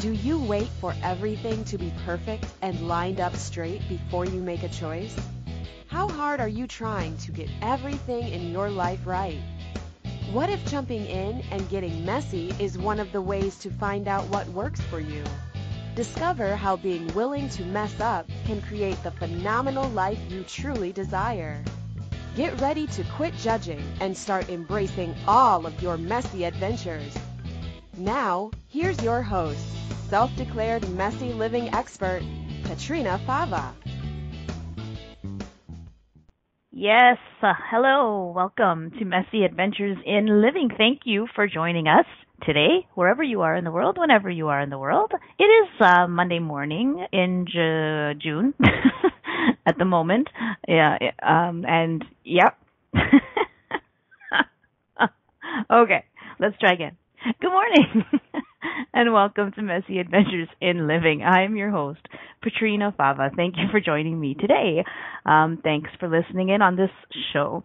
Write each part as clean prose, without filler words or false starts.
Do you wait for everything to be perfect and lined up straight before you make a choice? How hard are you trying to get everything in your life right? What if jumping in and getting messy is one of the ways to find out what works for you? Discover how being willing to mess up can create the phenomenal life you truly desire. Get ready to quit judging and start embracing all of your messy adventures. Now, here's your host, self-declared messy living expert, Katrina Fava. Yes, hello, welcome to Messy Adventures in Living. Thank you for joining us today, wherever you are in the world, whenever you are in the world. It is Monday morning in June at the moment. And yep. Okay, let's try again. Good morning and welcome to Messy Adventures in Living. I'm your host, Katrina Fava. Thank you for joining me today. Thanks for listening in on this show.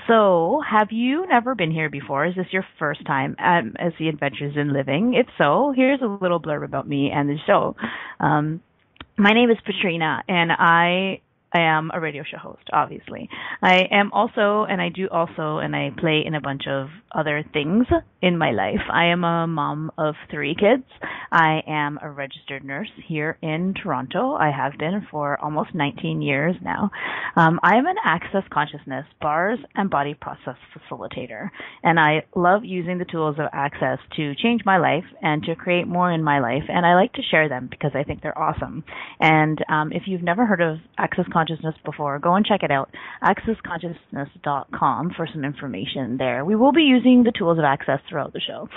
So, have you never been here before? Is this your first time at Messy Adventures in Living? If so, here's a little blurb about me and the show. My name is Katrina, and I am a radio show host, obviously. I am also, and I play in a bunch of other things in my life. I am a mom of 3 kids. I am a registered nurse here in Toronto. I have been for almost 19 years now. I am an access consciousness, bars, and body process facilitator, and I love using the tools of access to change my life and to create more in my life, and I like to share them because I think they're awesome. And if you've never heard of Access Consciousness before, go and check it out, accessconsciousness.com, for some information there. We will be using the tools of access throughout the show.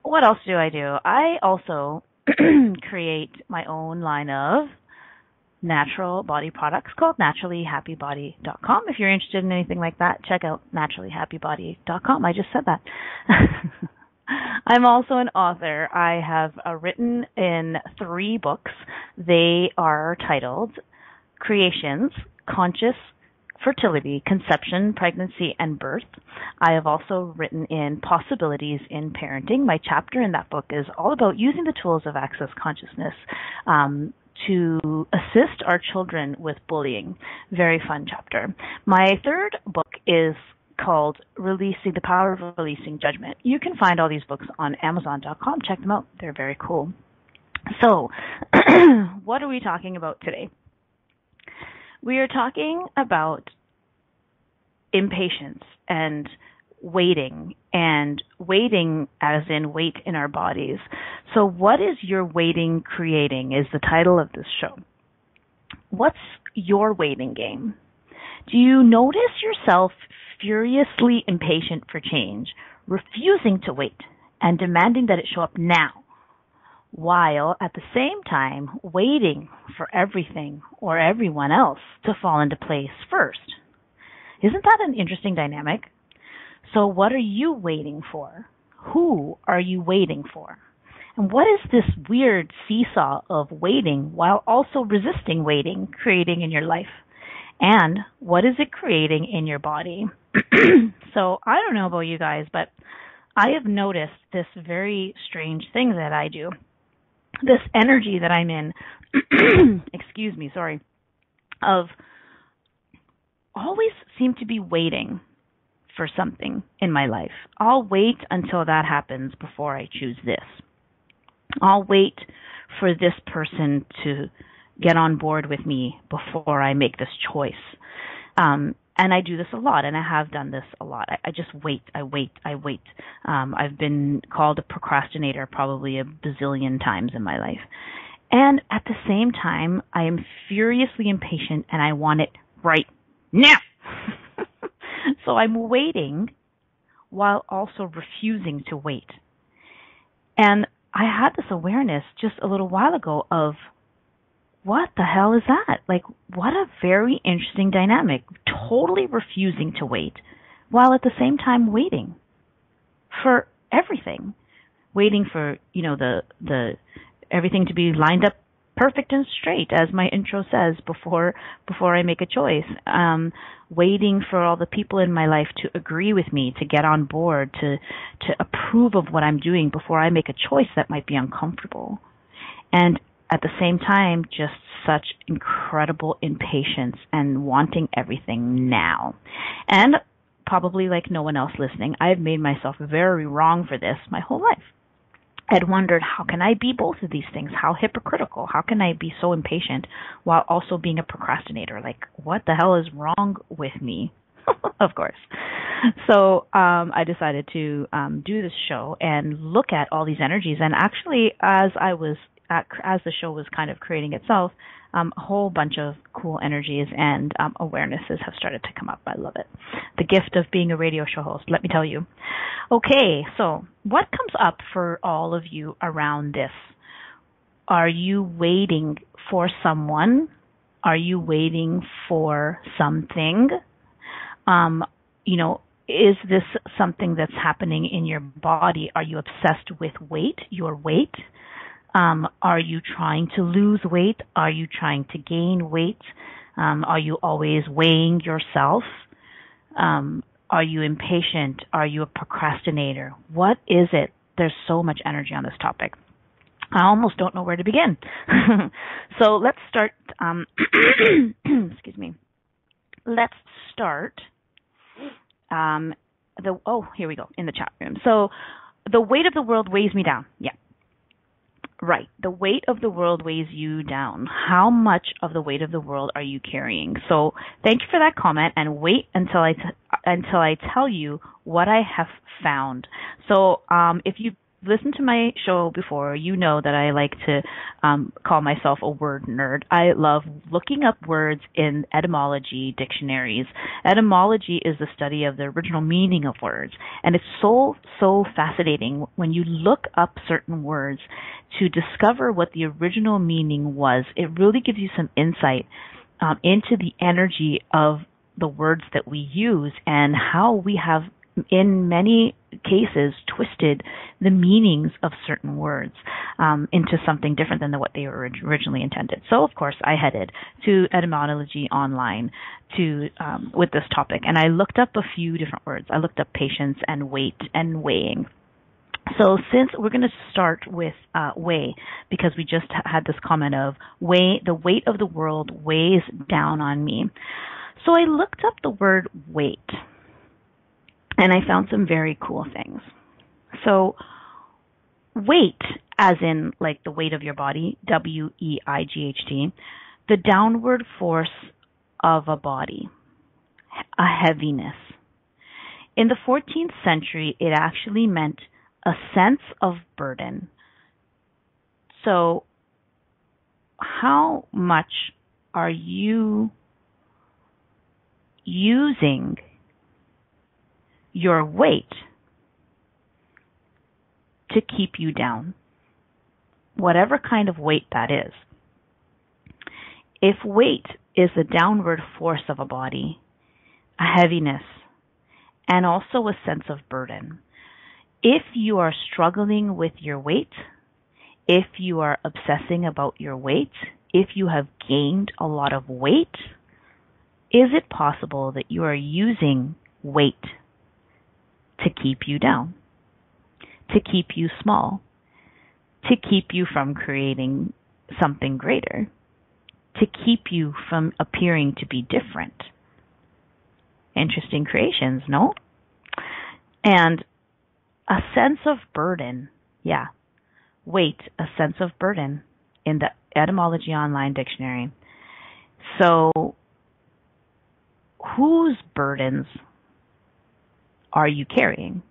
What else do? I also create my own line of natural body products called naturallyhappybody.com. If you're interested in anything like that, check out naturallyhappybody.com. I just said that. I'm also an author. I have written in 3 books. They are titled Creations, Conscious Fertility, Conception, Pregnancy, and Birth. I have also written in Possibilities in Parenting. My chapter in that book is all about using the tools of access consciousness to assist our children with bullying. Very fun chapter. My 3rd book is called Releasing the Power of Releasing Judgment. You can find all these books on Amazon.com. Check them out. They're very cool. So, what are we talking about today? We are talking about impatience and waiting as in wait in our bodies. So what is your waiting creating is the title of this show. What's your waiting game? Do you notice yourself furiously impatient for change, refusing to wait, and demanding that it show up now, while at the same time waiting for everything or everyone else to fall into place first? Isn't that an interesting dynamic? So what are you waiting for? Who are you waiting for? And what is this weird seesaw of waiting while also resisting waiting creating in your life? And what is it creating in your body? So I don't know about you guys, but I have noticed this very strange thing that I do. This energy that I'm in, of always seem to be waiting for something in my life. I'll wait until that happens before I choose this. I'll wait for this person to get on board with me before I make this choice. And I do this a lot, and I have done this a lot. I just wait. I wait. I've been called a procrastinator probably a bazillion times in my life. And at the same time, I am furiously impatient, and I want it right now. So I'm waiting while also refusing to wait. And I had this awareness just a little while ago of, what the hell is that? Like, what a very interesting dynamic. Totally refusing to wait while at the same time waiting for everything. Waiting for, the everything to be lined up perfect and straight, as my intro says, before I make a choice. Waiting for all the people in my life to agree with me, to get on board, to approve of what I'm doing before I make a choice that might be uncomfortable. And at the same time, just such incredible impatience and wanting everything now. And probably like no one else listening, I've made myself very wrong for this my whole life. I'd wondered, how can I be both of these things? How hypocritical? How can I be so impatient while also being a procrastinator? Like, what the hell is wrong with me? Of course. So I decided to do this show and look at all these energies. And actually, as the show was kind of creating itself, a whole bunch of cool energies and awarenesses have started to come up. I love it. The gift of being a radio show host, let me tell you. Okay, so what comes up for all of you around this? Are you waiting for someone? Are you waiting for something? Is this something that's happening in your body? Are you obsessed with your weight? Are you trying to lose weight? Are you trying to gain weight? Are you always weighing yourself? Are you impatient? Are you a procrastinator? What is it? There's so much energy on this topic. I almost don't know where to begin. So let's start. Excuse me. Let's start. Here we go, in the chat room. So the weight of the world weighs me down. Yeah. Right. The weight of the world weighs you down. How much of the weight of the world are you carrying? So thank you for that comment, and wait until I tell you what I have found. So if you listened to my show before, you know that I like to call myself a word nerd. I love looking up words in etymology dictionaries. Etymology is the study of the original meaning of words, and it's so fascinating when you look up certain words to discover what the original meaning was. It really gives you some insight into the energy of the words that we use and how we have, in many cases, twisted the meanings of certain words into something different than what they were originally intended. So, of course, I headed to Etymology Online with this topic, and I looked up a few different words. I looked up patience and weight and weighing. So since we're going to start with weigh, because we just had this comment of the weight of the world weighs down on me. So I looked up the word weight, and I found some very cool things. So weight, as in like the weight of your body, WEIGHT, the downward force of a body, a heaviness. In the 14th century, it actually meant a sense of burden. So how much are you using your weight to keep you down? Whatever kind of weight that is. If weight is the downward force of a body, a heaviness, and also a sense of burden, if you are struggling with your weight, if you are obsessing about your weight, if you have gained a lot of weight, is it possible that you are using weight to keep you down, to keep you small, to keep you from creating something greater, to keep you from appearing to be different? Interesting creations, no? And a sense of burden, yeah, weight, a sense of burden in the Etymology Online Dictionary. So, whose burdens are you carrying?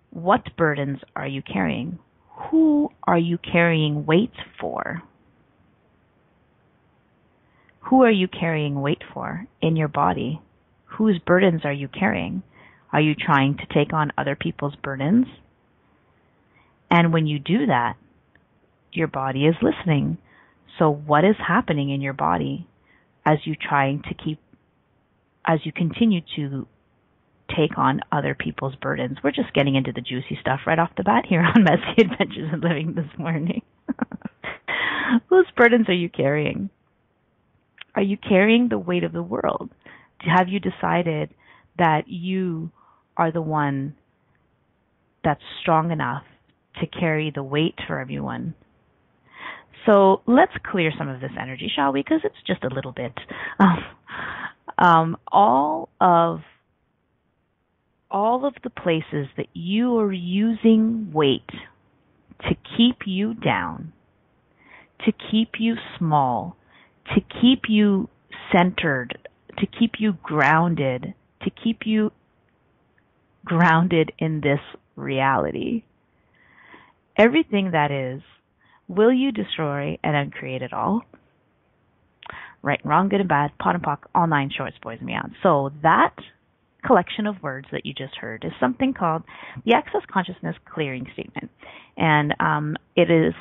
What burdens are you carrying? Who are you carrying weight for? Who are you carrying weight for in your body? Whose burdens are you carrying? Are you trying to take on other people's burdens? And when you do that, your body is listening. So what is happening in your body as you continue to take on other people's burdens? We're just getting into the juicy stuff right off the bat here on Messy Adventures in Living this morning. Whose burdens are you carrying? Are you carrying the weight of the world? Have you decided that you are the one that's strong enough to carry the weight for everyone? So let's clear some of this energy, shall we? Because it's just a little bit. All of the places that you are using weight to keep you down, to keep you small, to keep you centered, to keep you grounded, to keep you grounded in this reality. Everything that is, will you destroy and uncreate it all? Right and wrong, good and bad, pot and pock, all 9 shorts, boys and beyond. So that collection of words that you just heard is something called the Access Consciousness Clearing Statement. And it is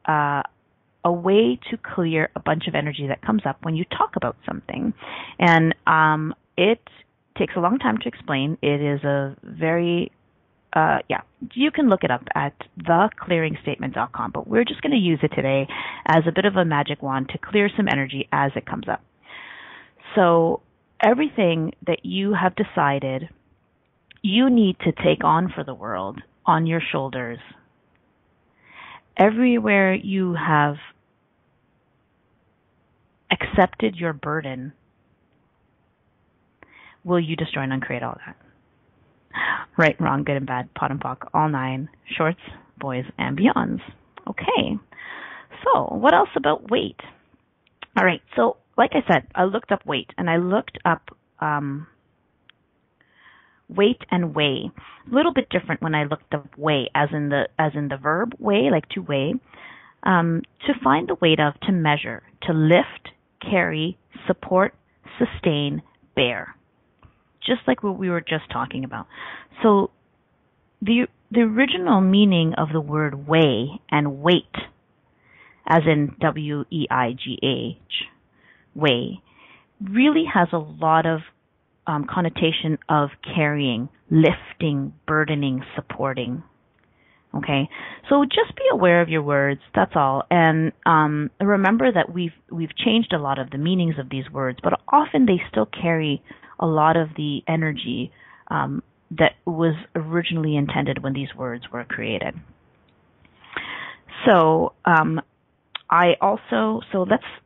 a way to clear a bunch of energy that comes up when you talk about something. And it takes a long time to explain. It is a very, you can look it up at theclearingstatement.com, but we're just going to use it today as a bit of a magic wand to clear some energy as it comes up. So everything that you have decided you need to take on for the world on your shoulders, everywhere you have accepted your burden, will you destroy and uncreate all that? Right, wrong, good and bad, pot and pock, all 9 shorts, boys and beyonds. Okay, so what else about weight? All right, so like I said, I looked up weight, and I looked up weight and weigh. A little bit different when I looked up weigh, as in the verb weigh, like to weigh, to find the weight of, to measure, to lift, carry, support, sustain, bear. Just like what we were just talking about. So the original meaning of the word weigh and weight, as in W-E-I-G-H, weigh, really has a lot of connotation of carrying, lifting, burdening, supporting. Okay, so just be aware of your words. That's all, and remember that we've changed a lot of the meanings of these words, but often they still carry a lot of the energy that was originally intended when these words were created. So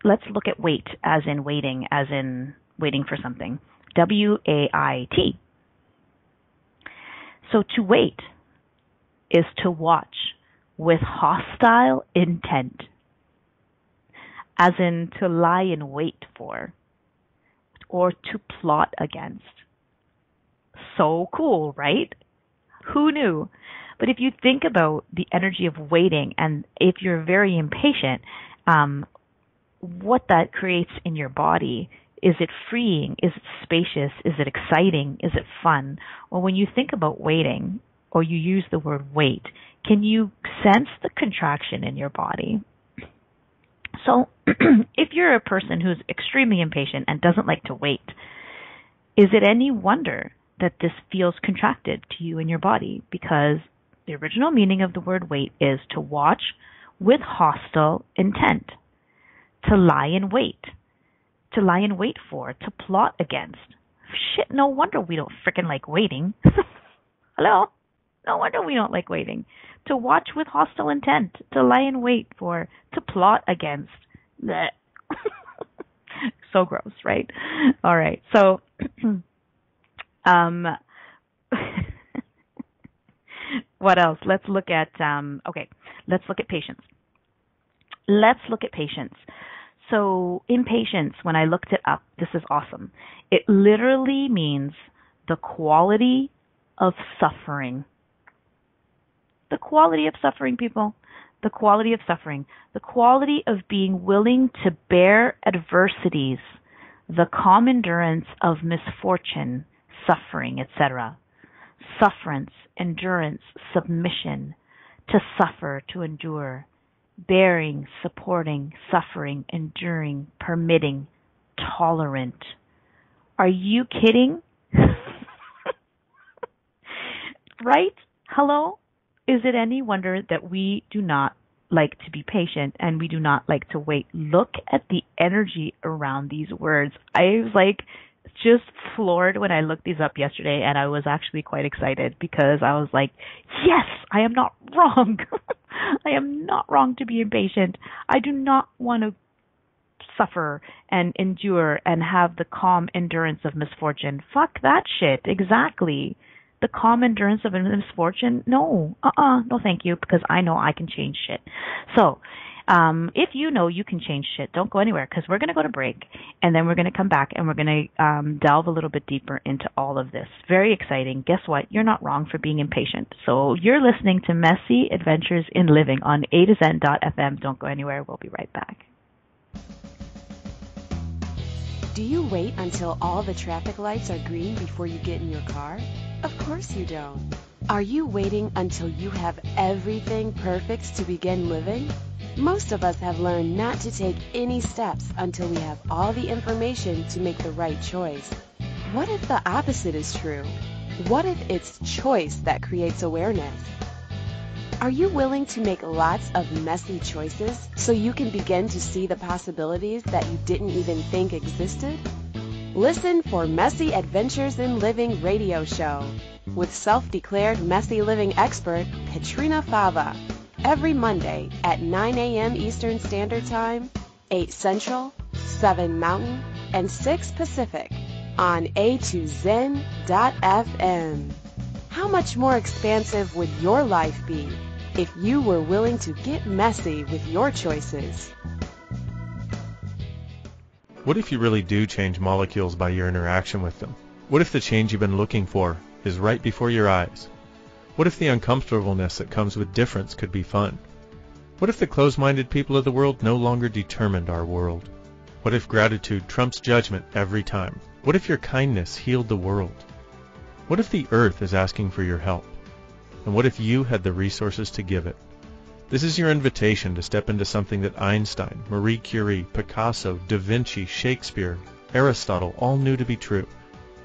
let's look at wait as in waiting, as in waiting for something. W-A-I-T. So to wait is to watch with hostile intent, as in to lie in wait for, or to plot against. So cool, right? Who knew? But if you think about the energy of waiting, and if you're very impatient, what that creates in your body, is it freeing? Is it spacious? Is it exciting? Is it fun? Well, when you think about waiting, or you use the word wait, can you sense the contraction in your body? So if you're a person who's extremely impatient and doesn't like to wait, is it any wonder that this feels contracted to you in your body? Because the original meaning of the word wait is to watch with hostile intent, to lie in wait for, to plot against. Shit, no wonder we don't frickin' like waiting. Hello? No wonder we don't like waiting. To watch with hostile intent, to lie in wait for, to plot against. Blech. So gross, right? All right. So, what else? Let's look at, let's look at patience. Let's look at patience. So, impatience, when I looked it up, this is awesome. It literally means the quality of suffering. The quality of suffering, people. The quality of suffering. The quality of being willing to bear adversities, the calm endurance of misfortune, suffering, etc. Sufferance, endurance, submission, to suffer, to endure, bearing, supporting, suffering, enduring, permitting, tolerant. Are you kidding? Right? Hello? Is it any wonder that we do not like to be patient and we do not like to wait. Look at the energy around these words. I was like just floored when I looked these up yesterday, and I was actually quite excited because I was like, yes, I am not wrong. I am not wrong to be impatient. I do not want to suffer and endure and have the calm endurance of misfortune. Fuck that shit. Exactly. The calm endurance of misfortune? No. No thank you, because I know I can change shit. So, if you know you can change shit, don't go anywhere, because we're going to go to break, and then we're going to come back, and we're going to delve a little bit deeper into all of this. Very exciting. Guess what? You're not wrong for being impatient. So you're listening to Messy Adventures in Living on A to Zen.fm. Don't go anywhere. We'll be right back. Do you wait until all the traffic lights are green before you get in your car? Of course you don't. Are you waiting until you have everything perfect to begin living? Most of us have learned not to take any steps until we have all the information to make the right choice. What if the opposite is true? What if it's choice that creates awareness? Are you willing to make lots of messy choices so you can begin to see the possibilities that you didn't even think existed? Listen for Messy Adventures in Living radio show with self-declared messy living expert Katrina Fava every Monday at 9 a.m. Eastern Standard Time, 8 Central, 7 Mountain, and 6 Pacific on a2zen.fm. How much more expansive would your life be if you were willing to get messy with your choices? What if you really do change molecules by your interaction with them? What if the change you've been looking for is right before your eyes? What if the uncomfortableness that comes with difference could be fun? What if the closed-minded people of the world no longer determined our world? What if gratitude trumps judgment every time? What if your kindness healed the world? What if the earth is asking for your help? And what if you had the resources to give it? This is your invitation to step into something that Einstein, Marie Curie, Picasso, Da Vinci, Shakespeare, Aristotle all knew to be true.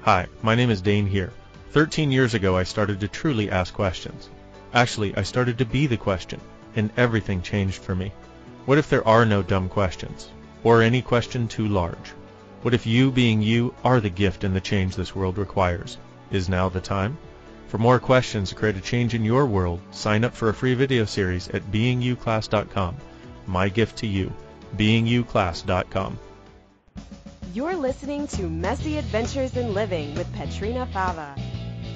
Hi, my name is Dane here. 13 years ago I started to truly ask questions. Actually, I started to be the question, and everything changed for me. What if there are no dumb questions, or any question too large? What if you being you are the gift and the change this world requires? Is now the time? For more questions to create a change in your world, sign up for a free video series at beingyouclass.com. My gift to you, beingyouclass.com. You're listening to Messy Adventures in Living with Katrina Fava.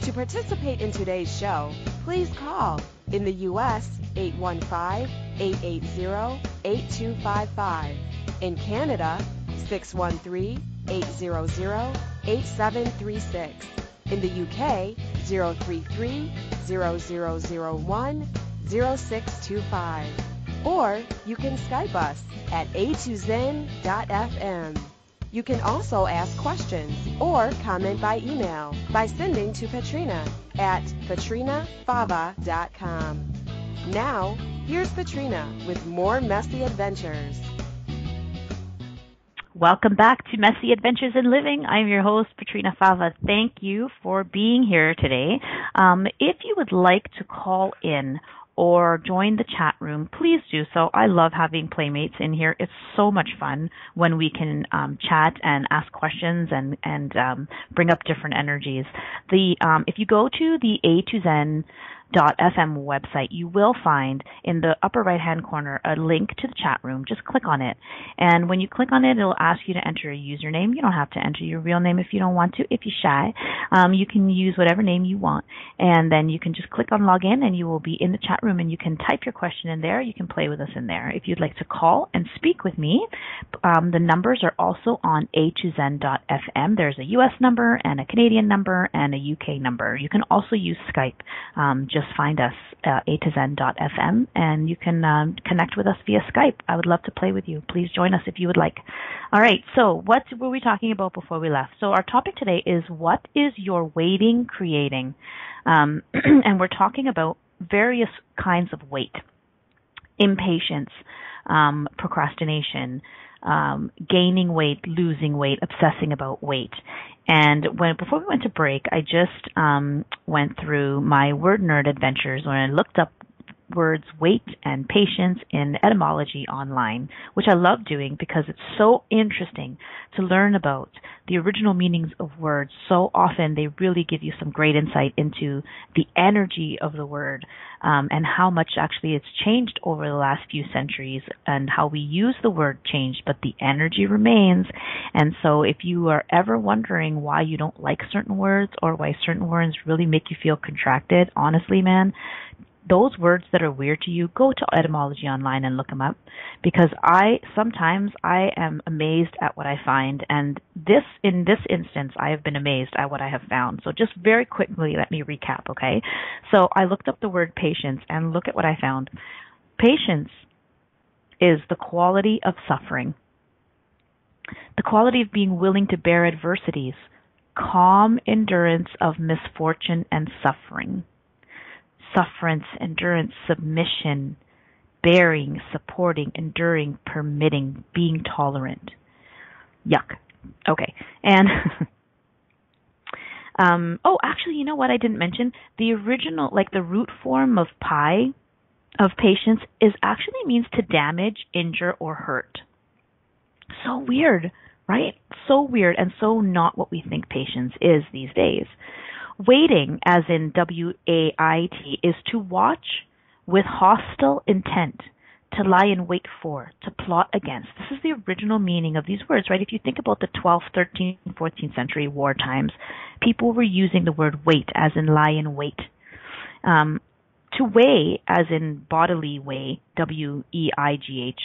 To participate in today's show, please call in the U.S. 815-880-8255. In Canada, 613-800-8736. In the UK, 033-0001-0625. Or you can Skype us at a2zen.fm. You can also ask questions or comment by email by sending to Katrina at katrinafava.com. Now, here's Katrina with more Messy Adventures. Welcome back to Messy Adventures in Living. I'm your host, Katrina Fava. Thank you for being here today. If you would like to call in or join the chat room, please do so. I love having playmates in here. It's so much fun when we can chat and ask questions and bring up different energies. If you go to the A2Zen .fm website, you will find in the upper right-hand corner a link to the chat room. Just click on it. And when you click on it, it'll ask you to enter a username. You don't have to enter your real name if you don't want to. If you're shy, you can use whatever name you want. And then you can just click on log in and you will be in the chat room and you can type your question in there. You can play with us in there. If you'd like to call and speak with me, the numbers are also on a2zen.fm. There's a US number and a Canadian number and a UK number. You can also use Skype. Just find us a2zen.fm and you can connect with us via Skype. I would love to play with you. Please join us if you would like. All right, so what were we talking about before we left? So our topic today is, what is your waiting creating? And we're talking about various kinds of wait. Impatience, procrastination, gaining weight, losing weight, obsessing about weight. And before we went to break, I just went through my word nerd adventures when I looked up words wait and patience in etymology online, which I love doing because it's so interesting to learn about the original meanings of words. So often they really give you some great insight into the energy of the word, and how much actually it's changed over the last few centuries, and how we use the word changed, but the energy remains. And so if you are ever wondering why you don't like certain words or why certain words really make you feel contracted, honestly, man, those words that are weird to you, go to etymology online and look them up, because sometimes I am amazed at what I find, and in this instance I have been amazed at what I have found. So just very quickly, let me recap, okay? So I looked up the word patience and look at what I found. Patience is the quality of suffering, the quality of being willing to bear adversities, calm endurance of misfortune and suffering. Sufferance, endurance, submission, bearing, supporting, enduring, permitting, being tolerant. Yuck. Okay. And, actually, you know what I didn't mention? The original, like the root form of pi, of patience, actually means to damage, injure, or hurt. So weird, right? So weird, and so not what we think patience is these days. Waiting, as in W-A-I-T, is to watch with hostile intent, to lie in wait for, to plot against. This is the original meaning of these words, right? If you think about the 12th, 13th, 14th century war times, people were using the word wait, as in lie in wait. To weigh, as in bodily weigh, W-E-I-G-H,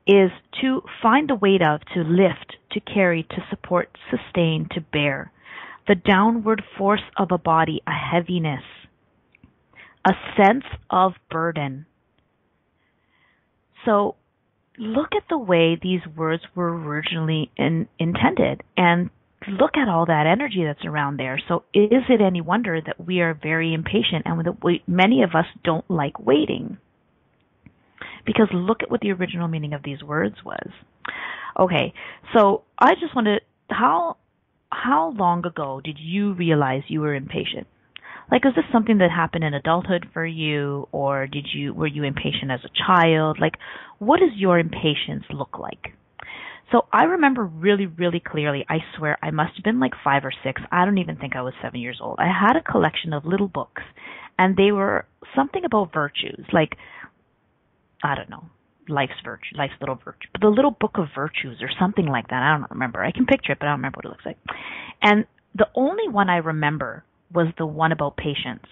is to find the weight of, to lift, to carry, to support, sustain, to bear. The downward force of a body, a heaviness, a sense of burden. So look at the way these words were originally intended, and look at all that energy that's around there. So is it any wonder that we are very impatient and that many of us don't like waiting? Because look at what the original meaning of these words was. Okay, so I just wanted, how long ago did you realize you were impatient? Like, is this something that happened in adulthood for you, or were you impatient as a child? Like, what does your impatience look like? So I remember really, really clearly, I swear I must have been like 5 or 6. I don't even think I was 7 years old. I had a collection of little books, and they were something about virtues, like, I don't know, life's little virtue, but the little book of virtues or something like that. I don't remember. I can picture it, but I don't remember what it looks like. And the only one I remember was the one about patience.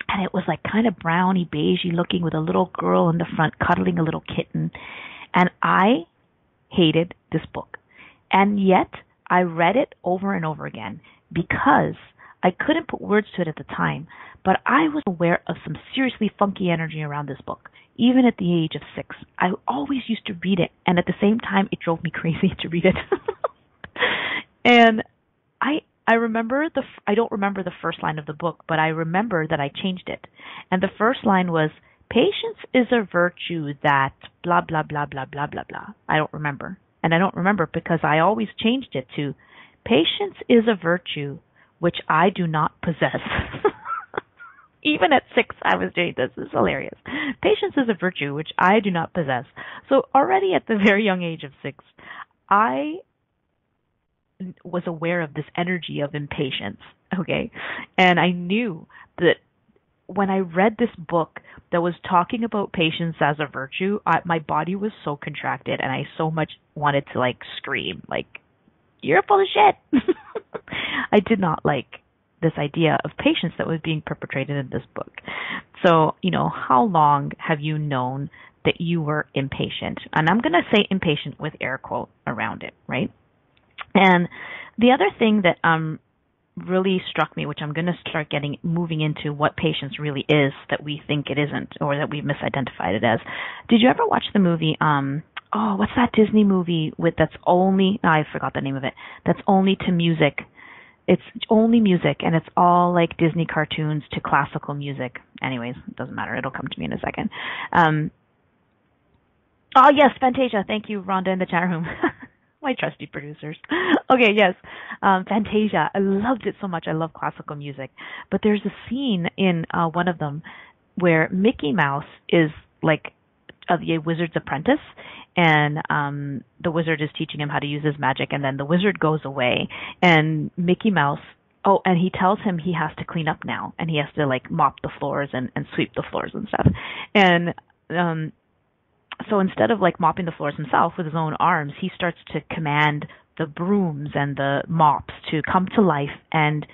And it was like kind of browny, beigey looking, with a little girl in the front cuddling a little kitten. And I hated this book. And yet I read it over and over again because I couldn't put words to it at the time, but I was aware of some seriously funky energy around this book, even at the age of 6. I always used to read it, and at the same time, it drove me crazy to read it. And I remember I don't remember the first line of the book, but I remember that I changed it. And the first line was, patience is a virtue that blah, blah, blah, blah, blah, blah, blah. I don't remember. And I don't remember because I always changed it to, patience is a virtue which I do not possess. Even at 6, I was doing this. It's hilarious. Patience is a virtue which I do not possess. So already at the very young age of 6, I was aware of this energy of impatience, okay? And I knew that when I read this book that was talking about patience as a virtue, my body was so contracted, and I so much wanted to, like, scream, like, you're full of shit. I did not like this idea of patience that was being perpetrated in this book. So, how long have you known that you were impatient? And I'm going to say impatient with air quote around it, right? And the other thing that really struck me, which I'm going to start moving into what patience really is that we think it isn't, or that we've misidentified it as. Did you ever watch the movie, what's that Disney movie that's only, I forgot the name of it, that's only to music. It's only music, and it's all like Disney cartoons to classical music. Anyways, it doesn't matter. It'll come to me in a second. Yes, Fantasia. Thank you, Rhonda, in the chat room. My trusty producers. Okay, yes. Fantasia. I loved it so much. I love classical music. But there's a scene in one of them where Mickey Mouse is like the wizard's apprentice, and the wizard is teaching him how to use his magic, and then the wizard goes away, and Mickey Mouse, and he tells him he has to clean up now, and he has to like mop the floors and sweep the floors and stuff. And so instead of like mopping the floors himself with his own arms, he starts to command the brooms and the mops to come to life and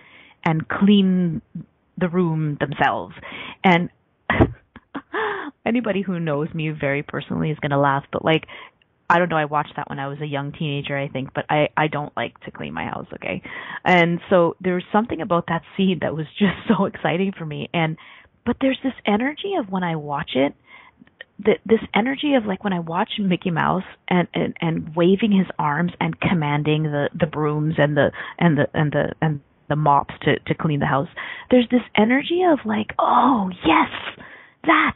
clean the room themselves. And anybody who knows me very personally is going to laugh, but like, I don't know, I watched that when I was a young teenager, I think, but I don't like to clean my house, okay? And so there was something about that scene that was just so exciting for me. But there's this energy of when I watch it, this energy of like when I watch Mickey Mouse and waving his arms and commanding the brooms and the mops to clean the house. There's this energy of like, oh yes, that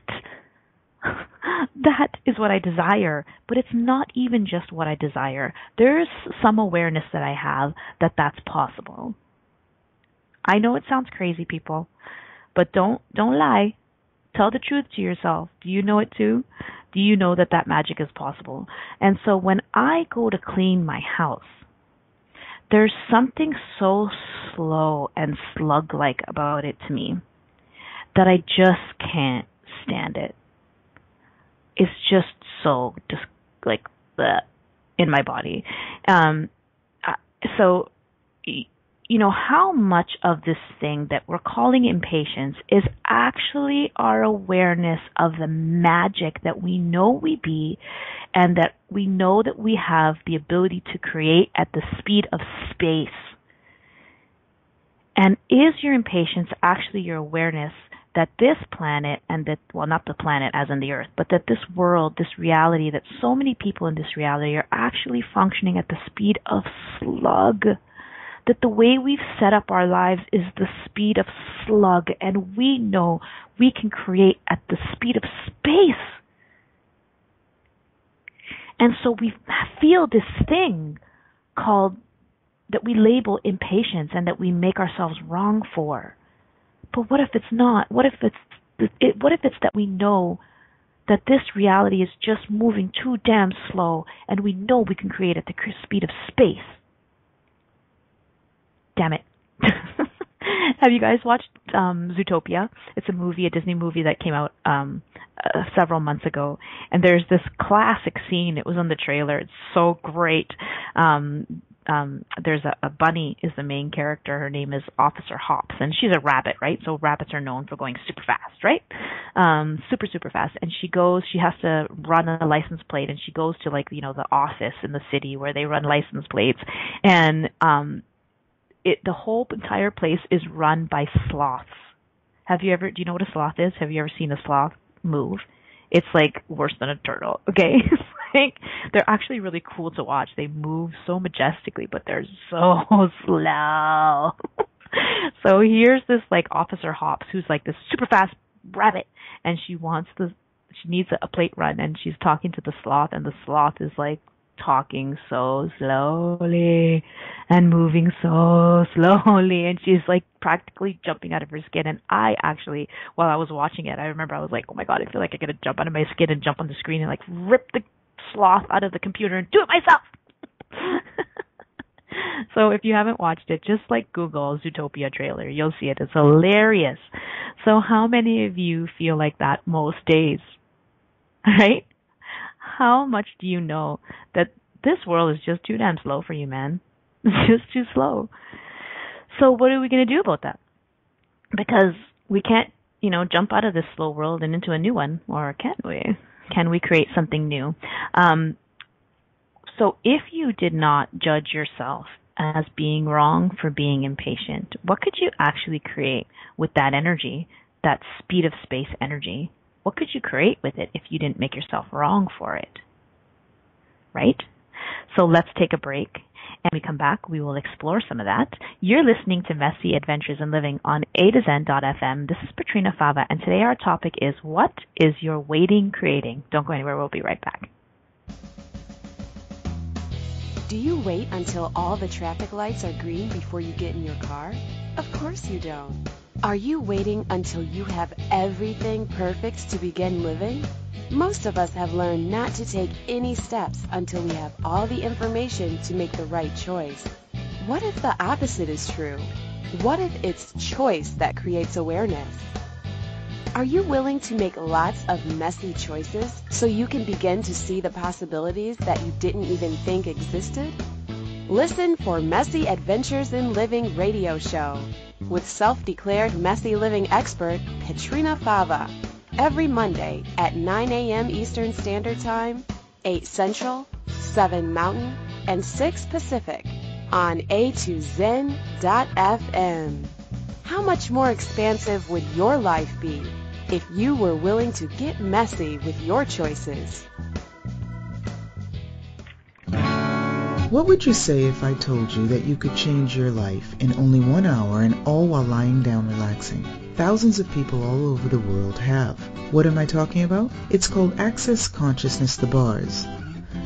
is what I desire. But it's not even just what I desire. There's some awareness that I have that that's possible. I know it sounds crazy, people, but don't lie. Tell the truth to yourself. Do you know it too? Do you know that magic is possible? And so when I go to clean my house, there's something so slow and slug-like about it to me that I just can't stand it. It's just so just like in my body. So you know, how much of this thing that we're calling impatience is actually our awareness of the magic that we know we be, and that we know that we have the ability to create at the speed of space. And is your impatience actually your awareness that this planet, and that, well, not the planet as in the earth, but that this world, this reality, that so many people in this reality are actually functioning at the speed of slug? That the way we've set up our lives is the speed of slug, and we know we can create at the speed of space. And so we feel this thing called, that we label impatience and that we make ourselves wrong for. But what if it's not? What if it's that we know that this reality is just moving too damn slow, and we know we can create at the speed of space? Damn it. Have you guys watched Zootopia? It's a movie, a Disney movie that came out several months ago. And there's this classic scene. It was on the trailer. It's so great. There's a bunny is the main character. Her name is Officer Hops, and she's a rabbit, right? So rabbits are known for going super fast, right? Super, super fast. And she has to run a license plate, and she goes to like, you know, the office in the city where they run license plates. And the whole entire place is run by sloths. Do you know what a sloth is? Have you ever seen a sloth move? It's like worse than a turtle, okay? It's like, they're actually really cool to watch. They move so majestically, but they're so slow. So here's this like Officer Hops, who's like this super fast rabbit, and she needs a plate run, and she's talking to the sloth, and the sloth is like talking so slowly and moving so slowly, and she's like practically jumping out of her skin. And I actually, while I was watching it, I remember I was like, oh my god, I feel like I gotta jump out of my skin and jump on the screen and like rip the sloth out of the computer and do it myself. So if you haven't watched it, just like Google Zootopia trailer, you'll see it. It's hilarious. So how many of you feel like that most days? Right? How much do you know that this world is just too damn slow for you, man? It's just too slow. So what are we going to do about that? Because we can't, you know, jump out of this slow world and into a new one, or can we? Can we create something new? So if you did not judge yourself as being wrong for being impatient, what could you actually create with that energy, that speed of space energy? What could you create with it if you didn't make yourself wrong for it? Right? So let's take a break. And when we come back, we will explore some of that. You're listening to Messy Adventures in Living on A2Zen.fm. This is Patrina Fava, and today our topic is, what is your waiting creating? Don't go anywhere. We'll be right back. Do you wait until all the traffic lights are green before you get in your car? Of course you don't. Are you waiting until you have everything perfect to begin living? Most of us have learned not to take any steps until we have all the information to make the right choice. What if the opposite is true? What if it's choice that creates awareness? Are you willing to make lots of messy choices so you can begin to see the possibilities that you didn't even think existed? Listen for Messy Adventures in Living radio show with self-declared messy living expert Petrina Fava every Monday at 9 a.m. Eastern Standard Time, 8 Central, 7 Mountain, and 6 Pacific on a2zen.fm. How much more expansive would your life be if you were willing to get messy with your choices? What would you say if I told you that you could change your life in only 1 hour and all while lying down relaxing? Thousands of people all over the world have. What am I talking about? It's called Access Consciousness, the bars.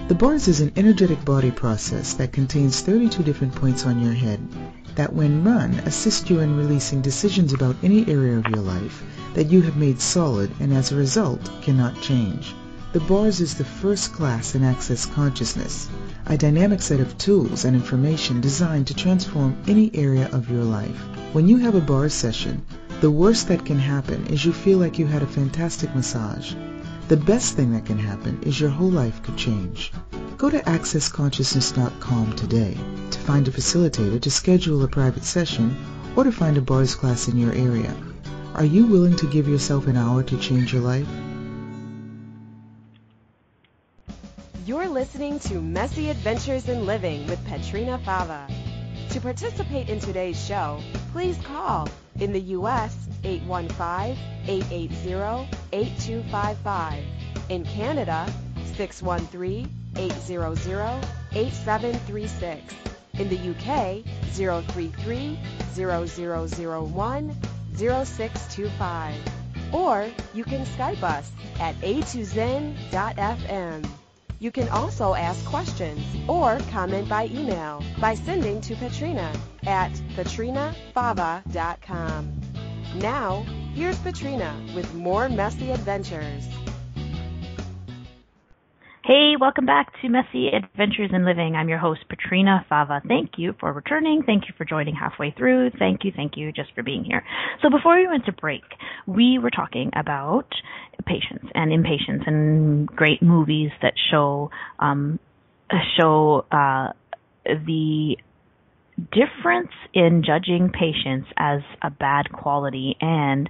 The bars is an energetic body process that contains 32 different points on your head that when run assist you in releasing decisions about any area of your life that you have made solid and as a result cannot change. The bars is the first class in Access Consciousness, a dynamic set of tools and information designed to transform any area of your life. When you have a bars session, the worst that can happen is you feel like you had a fantastic massage. The best thing that can happen is your whole life could change. Go to accessconsciousness.com today to find a facilitator to schedule a private session or to find a bars class in your area. Are you willing to give yourself an hour to change your life? You're listening to Messy Adventures in Living with Petrina Fava. To participate in today's show, please call in the U.S. 815-880-8255. In Canada, 613-800-8736. In the UK, 033-0001-0625. Or you can Skype us at a2zen.fm. You can also ask questions or comment by email by sending to Petrina at petrinafava.com. Now, here's Petrina with more Messy Adventures. Hey, welcome back to Messy Adventures in Living. I'm your host, Petrina Fava. Thank you for returning. Thank you for joining halfway through. Thank you just for being here. So before we went to break, we were talking about patience and impatience and great movies that show the difference in judging patience as a bad quality and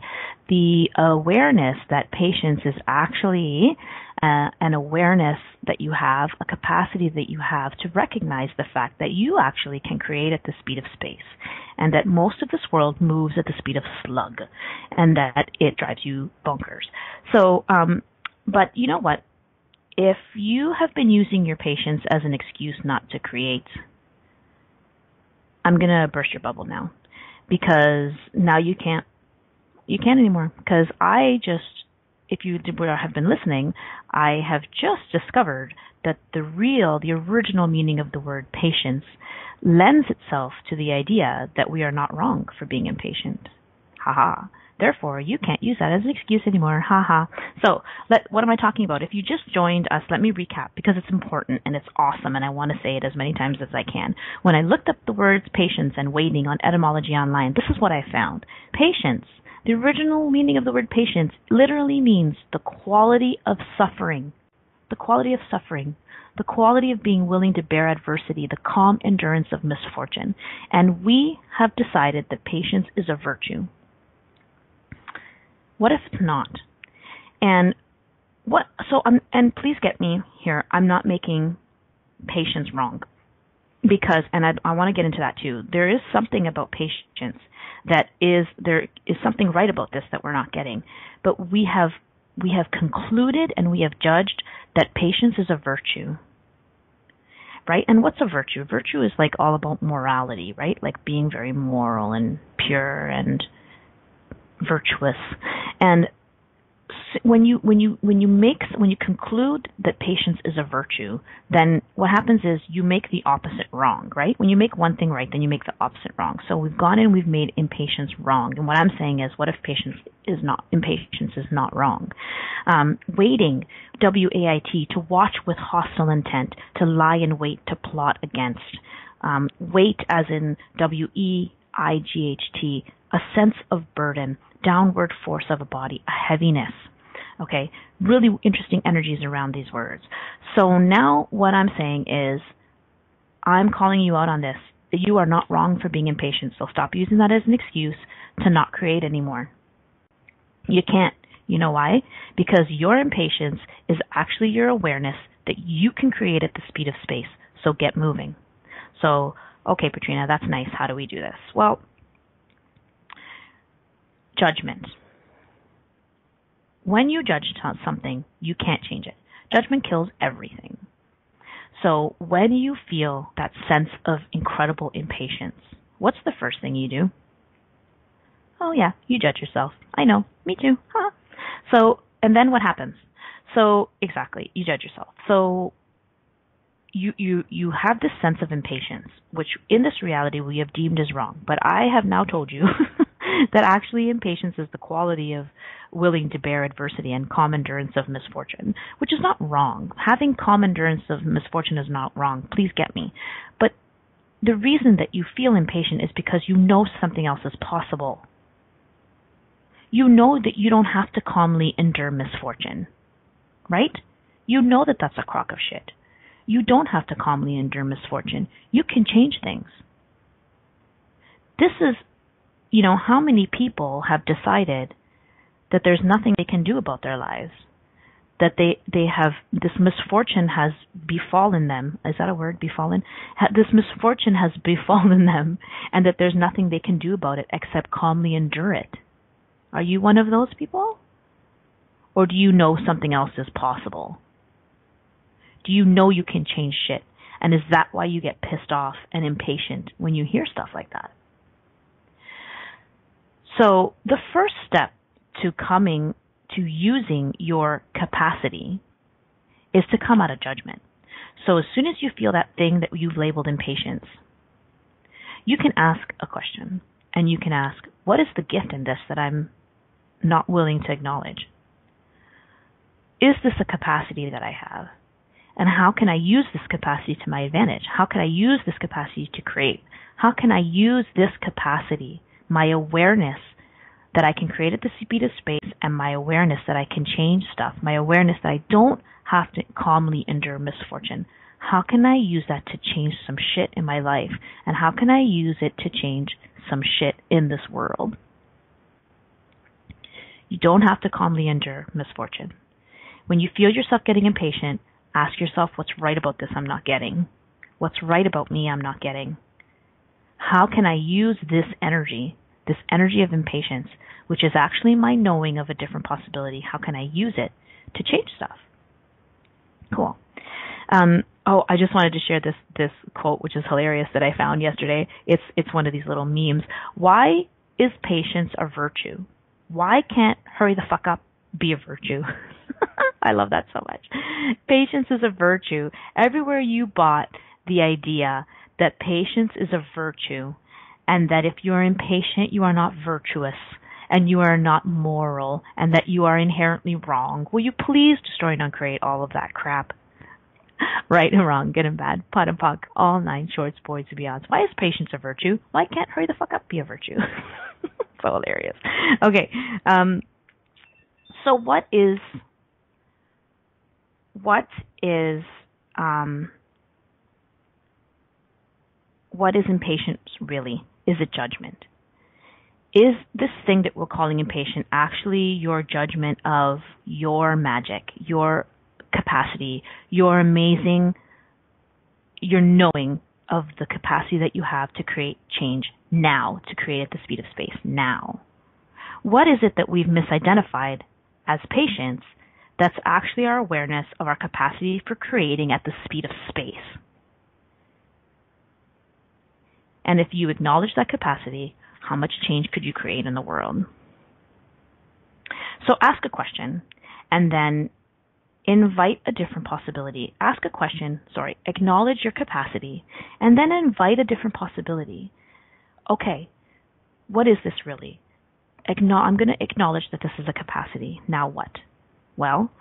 the awareness that patience is actually an awareness that you have, a capacity that you have to recognize the fact that you actually can create at the speed of space, and that most of this world moves at the speed of slug, and that it drives you bonkers. So, but you know what? If you have been using your patience as an excuse not to create, I'm going to burst your bubble now, because now you can't anymore. Because if you have been listening, I have just discovered that the original meaning of the word patience lends itself to the idea that we are not wrong for being impatient. Ha. Therefore, you can't use that as an excuse anymore. Ha. So, what am I talking about? If you just joined us, let me recap, because it's important and it's awesome, and I want to say it as many times as I can. When I looked up the words patience and waiting on etymology online, this is what I found. Patience. The original meaning of the word patience literally means the quality of suffering. The quality of suffering. The quality of being willing to bear adversity, the calm endurance of misfortune. And we have decided that patience is a virtue. What if it's not? And please get me here, I'm not making patience wrong. Because, and I want to get into that too, there is something about patience there is something right about this that we're not getting. But we have concluded and we have judged that patience is a virtue. Right? And what's a virtue? Virtue is like all about morality, right? Like being very moral and pure and virtuous. And when you conclude that patience is a virtue, then what happens is you make the opposite wrong, right? When you make one thing right, then you make the opposite wrong. So we've gone and we've made impatience wrong. And what I'm saying is, what if impatience is not wrong? Waiting, WAIT, to watch with hostile intent, to lie in wait, to plot against. Wait, as in WEIGHT, a sense of burden, downward force of a body, a heaviness. Okay, really interesting energies around these words. So now what I'm saying is, I'm calling you out on this, that you are not wrong for being impatient. So stop using that as an excuse to not create anymore. You can't. You know why? Because your impatience is actually your awareness that you can create at the speed of space. So get moving. So, okay, Patrina, that's nice. How do we do this? Well, judgment. When you judge something, you can't change it. Judgment kills everything. So when you feel that sense of incredible impatience, what's the first thing you do? Oh yeah, you judge yourself. I know, me too. Huh? So, and then what happens? So, exactly, you judge yourself. So you have this sense of impatience, which in this reality we have deemed as wrong. But I have now told you that actually impatience is the quality of willing to bear adversity and calm endurance of misfortune, which is not wrong. Having calm endurance of misfortune is not wrong. Please get me. But the reason that you feel impatient is because you know something else is possible. You know that you don't have to calmly endure misfortune, right? You know that that's a crock of shit. You don't have to calmly endure misfortune. You can change things. This is, how many people have decided that there's nothing they can do about their lives, that they have, this misfortune has befallen them. Is that a word, befallen? This misfortune has befallen them, and that there's nothing they can do about it except calmly endure it. Are you one of those people? Or do you know something else is possible? Do you know you can change shit? And is that why you get pissed off and impatient when you hear stuff like that? So the first step to coming to using your capacity is to come out of judgment. So as soon as you feel that thing that you've labeled impatience, you can ask a question. And you can ask, what is the gift in this that I'm not willing to acknowledge? Is this a capacity that I have? And how can I use this capacity to my advantage? How can I use this capacity to create? How can I use this capacity, my awareness that I can create at the speed of space, and my awareness that I can change stuff, my awareness that I don't have to calmly endure misfortune? How can I use that to change some shit in my life? And how can I use it to change some shit in this world? You don't have to calmly endure misfortune. When you feel yourself getting impatient, ask yourself, what's right about this I'm not getting? What's right about me I'm not getting? How can I use this energy of impatience, which is actually my knowing of a different possibility? How can I use it to change stuff? Cool. I just wanted to share this quote, which is hilarious, that I found yesterday. It's one of these little memes. Why is patience a virtue? Why can't hurry the fuck up be a virtue? I love that so much. Patience is a virtue. Everywhere you bought the idea that patience is a virtue, and that if you're impatient, you are not virtuous, and you are not moral, and that you are inherently wrong, will you please destroy and uncreate all of that crap? Right and wrong, good and bad, pot and puck, all nine shorts, boys and beyonds. Why is patience a virtue? Why can't hurry the fuck up be a virtue? So hilarious. Okay, so what is impatience really? Is it judgment? Is this thing that we're calling impatient actually your judgment of your magic, your capacity, your amazing, your knowing of the capacity that you have to create change now, to create at the speed of space now? What is it that we've misidentified as patience that's actually our awareness of our capacity for creating at the speed of space? And if you acknowledge that capacity, how much change could you create in the world? So ask a question and then invite a different possibility. Ask a question, acknowledge your capacity, and then invite a different possibility. Okay, what is this really? I'm going to acknowledge that this is a capacity. Now what? Well,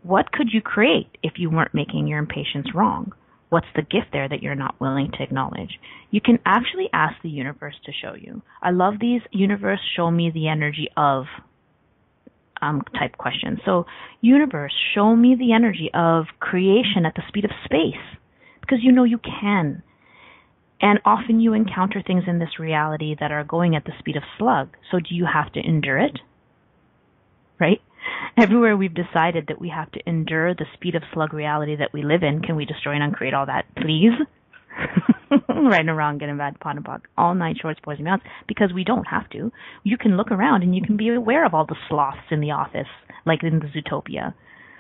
what could you create if you weren't making your impatience wrong? What's the gift there that you're not willing to acknowledge? You can actually ask the universe to show you. I love these universe, show me the energy of type questions. So universe, show me the energy of creation at the speed of space, because you know you can. And often you encounter things in this reality that are going at the speed of slug. So do you have to endure it? Right? Everywhere we've decided that we have to endure the speed of slug reality that we live in, can we destroy and uncreate all that, please? Right and wrong, good and bad, pot and pock, all 9 shorts, boys and mounts, because we don't have to. You can look around and you can be aware of all the sloths in the office, like in the Zootopia.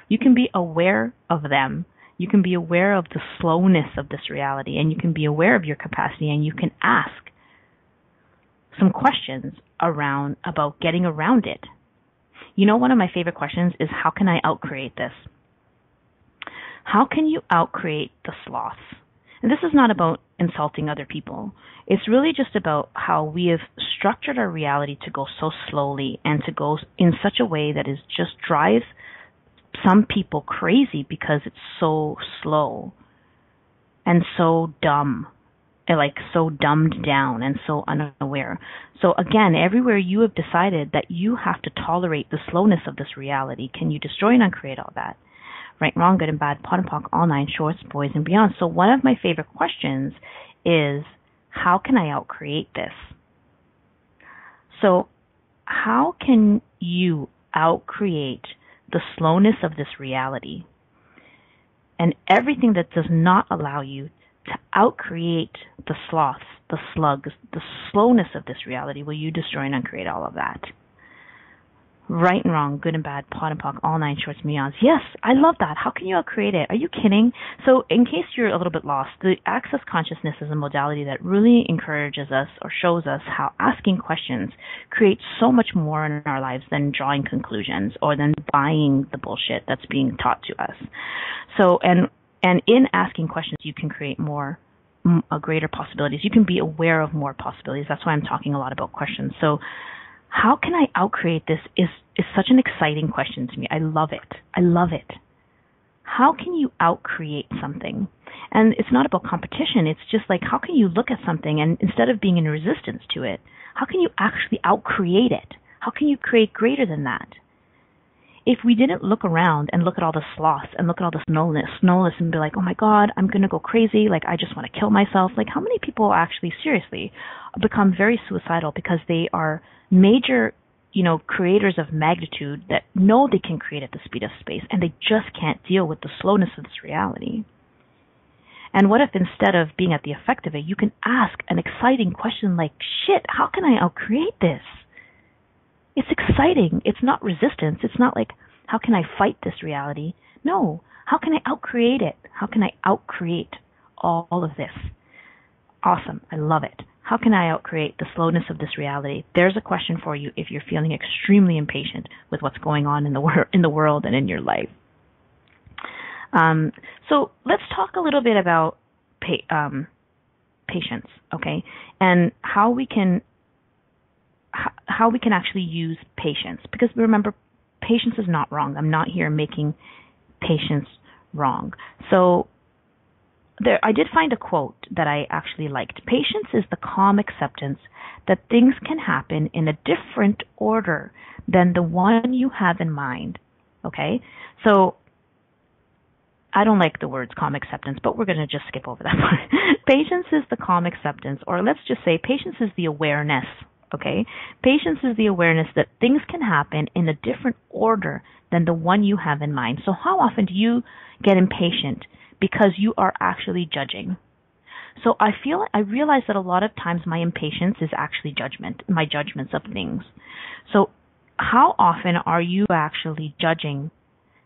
You can be aware of them. You can be aware of the slowness of this reality, and you can be aware of your capacity, and you can ask some questions about getting around it. You know, one of my favorite questions is, how can I outcreate this? How can you outcreate the sloths? And this is not about insulting other people. It's really just about how we have structured our reality to go so slowly and to go in such a way that is just drives some people crazy because it's so slow and so dumb, like so dumbed down and so unaware. So again, everywhere you have decided that you have to tolerate the slowness of this reality, can you destroy and uncreate all that? Right, wrong, good and bad, pot and pock, all 9 shorts, boys and beyond. So one of my favorite questions is, how can I outcreate this? So how can you outcreate the slowness of this reality and everything that does not allow you to outcreate the sloths, the slugs, the slowness of this reality? Will you destroy and uncreate all of that? Right and wrong, good and bad, pot and pock, all 9 shorts, meons. Yes, I love that. How can you outcreate it? Are you kidding? So in case you're a little bit lost, the access consciousness is a modality that really encourages us or shows us how asking questions creates so much more in our lives than drawing conclusions or than buying the bullshit that's being taught to us. So, and in asking questions, you can create greater possibilities. You can be aware of more possibilities. That's why I'm talking a lot about questions. So how can I outcreate this is such an exciting question to me. I love it. I love it. How can you outcreate something? And it's not about competition. It's just like, how can you look at something and instead of being in resistance to it, how can you actually outcreate it? How can you create greater than that? If we didn't look around and look at all the sloths and look at all the snowless and be like, oh my God, I'm going to go crazy. Like, I just want to kill myself. Like, how many people actually seriously become very suicidal because they are major, creators of magnitude that know they can create at the speed of space and they just can't deal with the slowness of this reality? And what if instead of being at the effect of it, you can ask an exciting question like, shit, how can I outcreate this? It's exciting. It's not resistance. It's not like, how can I fight this reality? No. How can I outcreate it? How can I outcreate all of this? Awesome. I love it. How can I outcreate the slowness of this reality? There's a question for you if you're feeling extremely impatient with what's going on in the world and in your life. So let's talk a little bit about patience, okay, and how we can actually use patience. Because remember, patience is not wrong. I'm not here making patience wrong. So I did find a quote that I actually liked. Patience is the calm acceptance that things can happen in a different order than the one you have in mind. Okay? So I don't like the words calm acceptance, but we're going to just skip over that part. Patience is the calm acceptance, or let's just say patience is the awareness. Okay? Patience is the awareness that things can happen in a different order than the one you have in mind. So how often do you get impatient because you are actually judging? So I realize that a lot of times my impatience is actually judgment, my judgments of things. So how often are you actually judging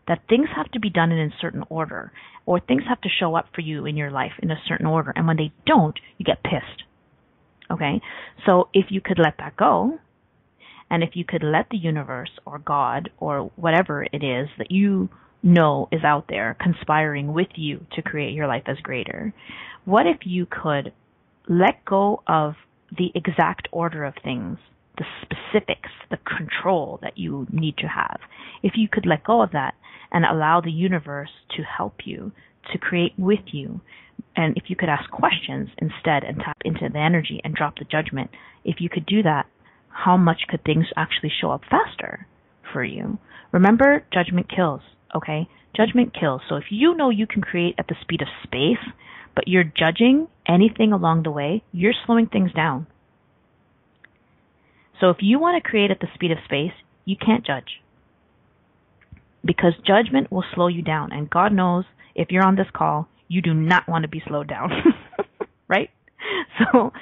that things have to be done in a certain order, or things have to show up for you in your life in a certain order, and when they don't, you get pissed? Okay? So if you could let that go And if you could let the universe or God or whatever it is that you know is out there conspiring with you to create your life as greater, what if you could let go of the exact order of things, the specifics, the control that you need to have? If you could let go of that and allow the universe to help you, to create with you, and if you could ask questions instead and tap into the energy and drop the judgment, if you could do that, how much could things actually show up faster for you? Remember, judgment kills, okay? Judgment kills. So if you know you can create at the speed of space, but you're judging anything along the way, you're slowing things down. So if you want to create at the speed of space, you can't judge. Because judgment will slow you down. And God knows, if you're on this call, you do not want to be slowed down. Right? So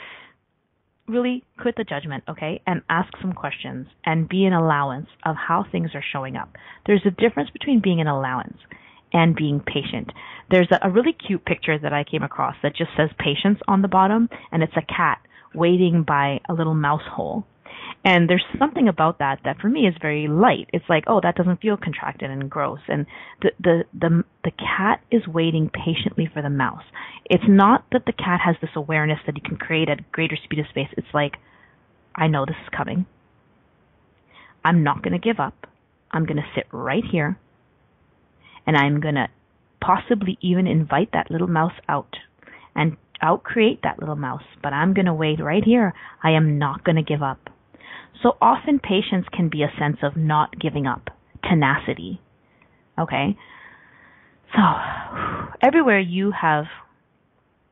really quit the judgment, okay? And ask some questions and be an allowance of how things are showing up. There's a difference between being an allowance and being patient. There's a really cute picture that I came across that just says patience on the bottom, and it's a cat waiting by a little mouse hole. And there's something about that for me is very light. It's like, oh, that doesn't feel contracted and gross. And the cat is waiting patiently for the mouse. It's not that the cat has this awareness that he can create at greater speed of space. It's like, I know this is coming. I'm not going to give up. I'm going to sit right here. And I'm going to possibly even invite that little mouse out and out-create that little mouse. But I'm going to wait right here. I am not going to give up. So often patience can be a sense of not giving up, tenacity, okay? So everywhere you have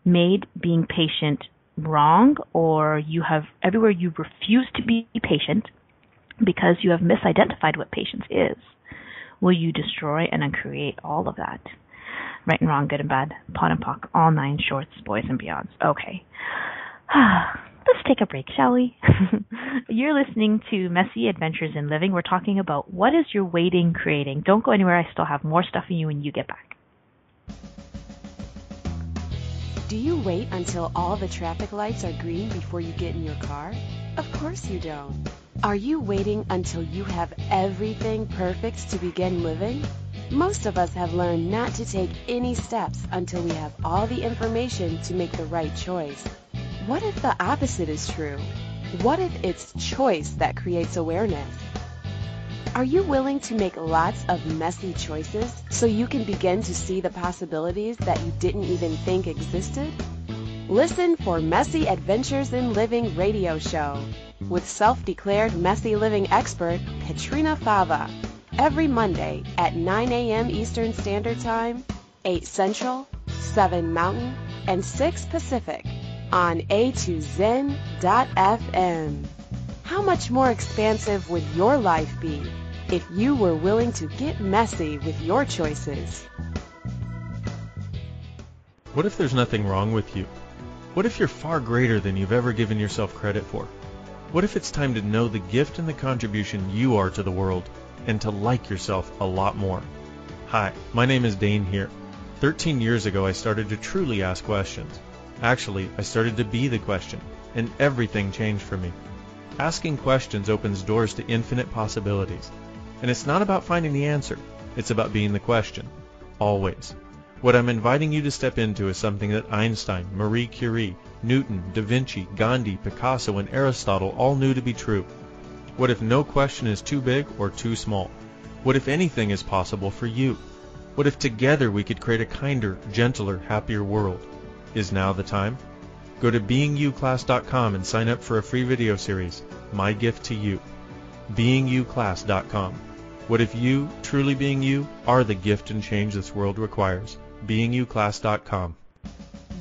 made being patient wrong, or everywhere you refuse to be patient because you have misidentified what patience is, will you destroy and uncreate all of that? Right and wrong, good and bad, pot and pock, all nine shorts, boys and beyonds. Okay. Let's take a break, shall we? You're listening to Messy Adventures in Living. We're talking about what is your waiting creating. Don't go anywhere. I still have more stuff for you when you get back. Do you wait until all the traffic lights are green before you get in your car? Of course you don't. Are you waiting until you have everything perfect to begin living? Most of us have learned not to take any steps until we have all the information to make the right choice. What if the opposite is true? What if it's choice that creates awareness? Are you willing to make lots of messy choices so you can begin to see the possibilities that you didn't even think existed? Listen for Messy Adventures in Living radio show with self-declared messy living expert Katrina Fava every Monday at 9 a.m. Eastern Standard Time, 8 Central, 7 Mountain, and 6 Pacific on A2Zen.fm. How much more expansive would your life be if you were willing to get messy with your choices? What if there's nothing wrong with you? What if you're far greater than you've ever given yourself credit for? What if it's time to know the gift and the contribution you are to the world and to like yourself a lot more? Hi, my name is Dane here. 13 years ago, I started to truly ask questions. Actually, I started to be the question, and everything changed for me. Asking questions opens doors to infinite possibilities. And it's not about finding the answer, it's about being the question. Always. What I'm inviting you to step into is something that Einstein, Marie Curie, Newton, Da Vinci, Gandhi, Picasso, and Aristotle all knew to be true. What if no question is too big or too small? What if anything is possible for you? What if together we could create a kinder, gentler, happier world? Is now the time? Go to beingyouclass.com and sign up for a free video series, My Gift to You. beingyouclass.com. What if you, truly being you, are the gift and change this world requires? beingyouclass.com.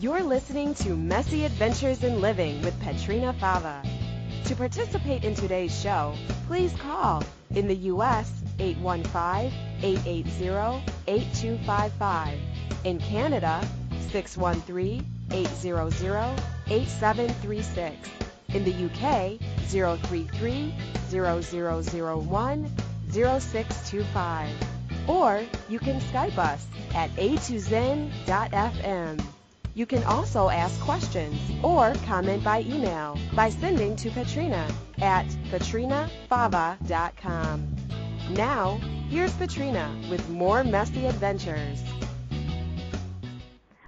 You're listening to Messy Adventures in Living with Katrina Fava. To participate in today's show, please call in the U.S. 815-880-8255. In Canada, 613-800-8736. In the UK, 033-0001-0625. Or you can Skype us at A2Zen.fm. You can also ask questions or comment by email by sending to Patrina at patrinafava.com. Now, here's Patrina with more Messy Adventures.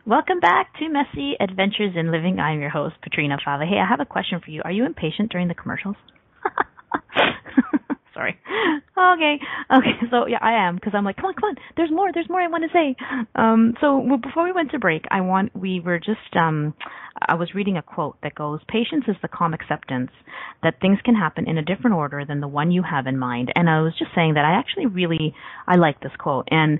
Welcome back to Messy Adventures in Living. I'm your host, Patrina Fava. Hey, I have a question for you. Are you impatient during the commercials? Sorry. Okay, so yeah, I am, because I'm like, come on, there's more I want to say. So before we went to break, I was reading a quote that goes, patience is the calm acceptance that things can happen in a different order than the one you have in mind. And I was just saying that I like this quote, and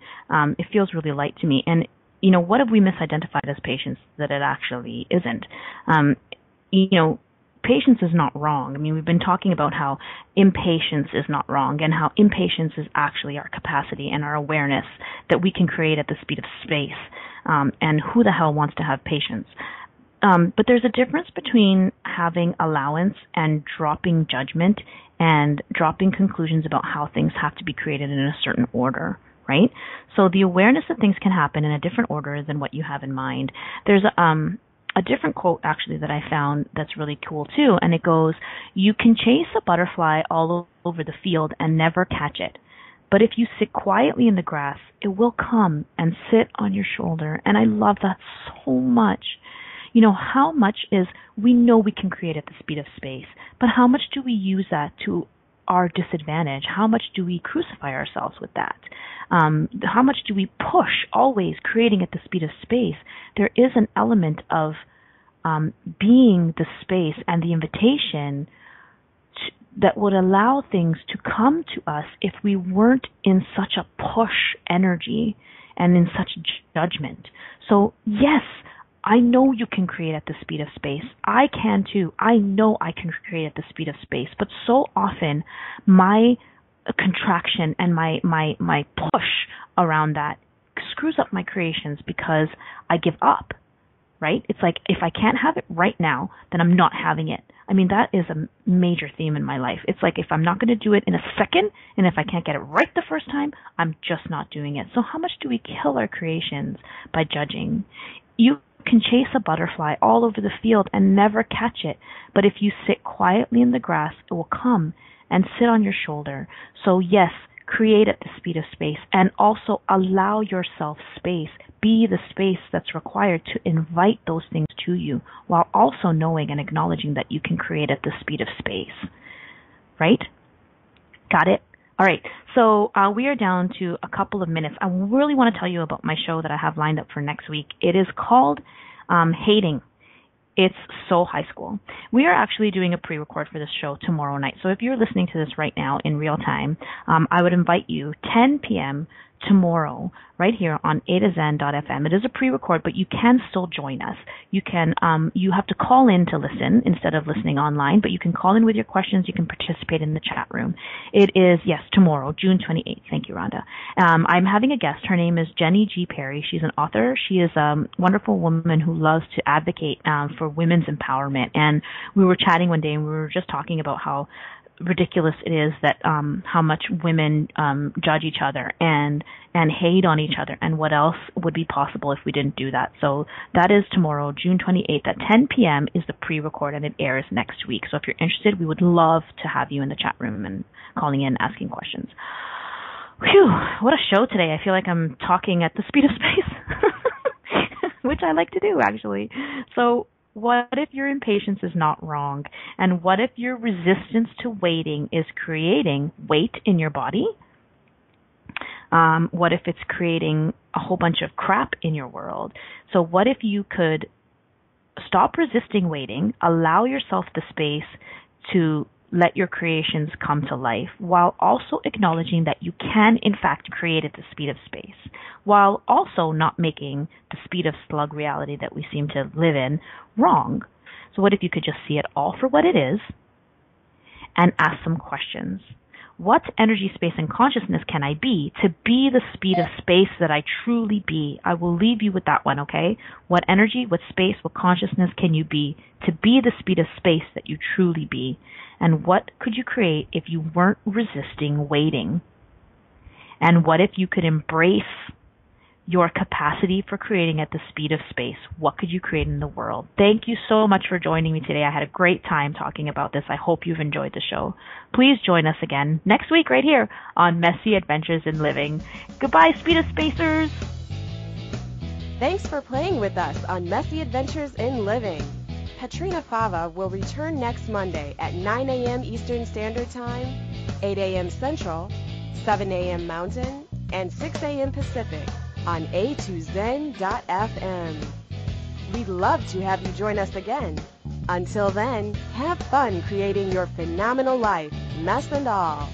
it feels really light to me. And, you know, what have we misidentified as patience that it actually isn't? Patience is not wrong. I mean, we've been talking about how impatience is not wrong and how impatience is actually our capacity and our awareness that we can create at the speed of space. And who the hell wants to have patience? But there's a difference between having allowance and dropping judgment and dropping conclusions about how things have to be created in a certain order, right? So the awareness that things can happen in a different order than what you have in mind. There's a different quote, actually, that I found that's really cool, too, and it goes, you can chase a butterfly all over the field and never catch it. But if you sit quietly in the grass, it will come and sit on your shoulder. And I love that so much. You know, how much we know we can create at the speed of space, but how much do we use that to our disadvantage? How much do we crucify ourselves with that? How much do we push always creating at the speed of space? There is an element of being the space and the invitation that would allow things to come to us if we weren't in such a push energy and in such judgment. So yes, I know you can create at the speed of space. I can too. I know I can create at the speed of space. But so often my contraction and my push around that screws up my creations because I give up, right? It's like if I can't have it right now, then I'm not having it. I mean, that is a major theme in my life. It's like if I'm not going to do it in a second, and if I can't get it right the first time, I'm just not doing it. So how much do we kill our creations by judging? You can chase a butterfly all over the field and never catch it, but if you sit quietly in the grass, it will come and sit on your shoulder. So yes, create at the speed of space and also allow yourself space. Be the space that's required to invite those things to you while also knowing and acknowledging that you can create at the speed of space. Right? Got it? All right. So we are down to a couple of minutes. I really want to tell you about my show that I have lined up for next week. It is called Hating. It's so high school. We are actually doing a pre-record for this show tomorrow night. So if you're listening to this right now in real time, I would invite you 10 p.m. tomorrow right here on A2Zen.fm. It is a pre-record, but you can still join us. You can, you have to call in to listen instead of listening online, but you can call in with your questions. You can participate in the chat room. It is, yes, tomorrow, June 28th. Thank you, Rhonda. I'm having a guest. Her name is Jenny G. Perry. She's an author. She is a wonderful woman who loves to advocate for women's empowerment. And we were chatting one day and we were just talking about how ridiculous it is that how much women judge each other and hate on each other, and what else would be possible if we didn't do that. So that is tomorrow, June 28th at 10 p.m. is the pre-record, and it airs next week. So if you're interested, we would love to have you in the chat room and calling in, asking questions. Whew, what a show today. I feel like I'm talking at the speed of space, which I like to do, actually. So what if your impatience is not wrong? And what if your resistance to waiting is creating weight in your body? What if it's creating a whole bunch of crap in your world? So what if you could stop resisting waiting, allow yourself the space to let your creations come to life, while also acknowledging that you can, in fact, create at the speed of space, while also not making the speed of slug reality that we seem to live in wrong. So what if you could just see it all for what it is and ask some questions? What energy, space, and consciousness can I be to be the speed of space that I truly be? I will leave you with that one, okay? What energy, what space, what consciousness can you be to be the speed of space that you truly be? And what could you create if you weren't resisting waiting? And what if you could embrace your capacity for creating at the speed of space. What could you create in the world? Thank you so much for joining me today. I had a great time talking about this. I hope you've enjoyed the show. Please join us again next week right here on Messy Adventures in Living. Goodbye, Speed of Spacers! Thanks for playing with us on Messy Adventures in Living. Katrina Fava will return next Monday at 9 a.m. Eastern Standard Time, 8 a.m. Central, 7 a.m. Mountain, and 6 a.m. Pacific on a2zen.fm. We'd love to have you join us again. Until then, have fun creating your phenomenal life, mess and all.